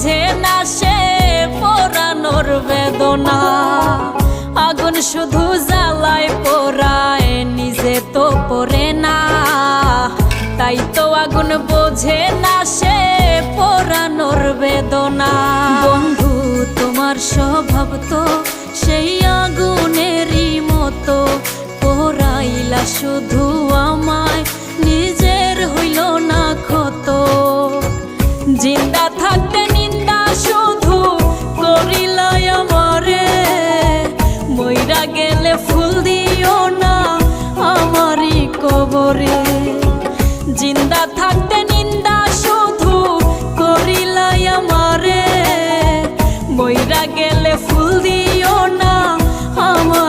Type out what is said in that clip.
বোঝে না সে পোড়ানোর বেদনা। আগুন শুধু জ্বালায় পোড়ায়, নিজে তো পড়ে না। তাই তো আগুন বোঝে না সে পোড়ানোর বেদনা। বন্ধু তোমার স্বভাব তো সেই আগুনেরই মতো, পোড়াইলা শুধু আমায়, নিজের হইল না ক্ষত। জিন্দা থাকতে নিন্দা শুধু করিলাই আমারে, মইরা গেলে ফুল দিও না আমারই কবরে। জিন্দা থাকতে নিন্দা শুধু করিলাই আমারে, মইরা গেলে ফুল দিও না আমার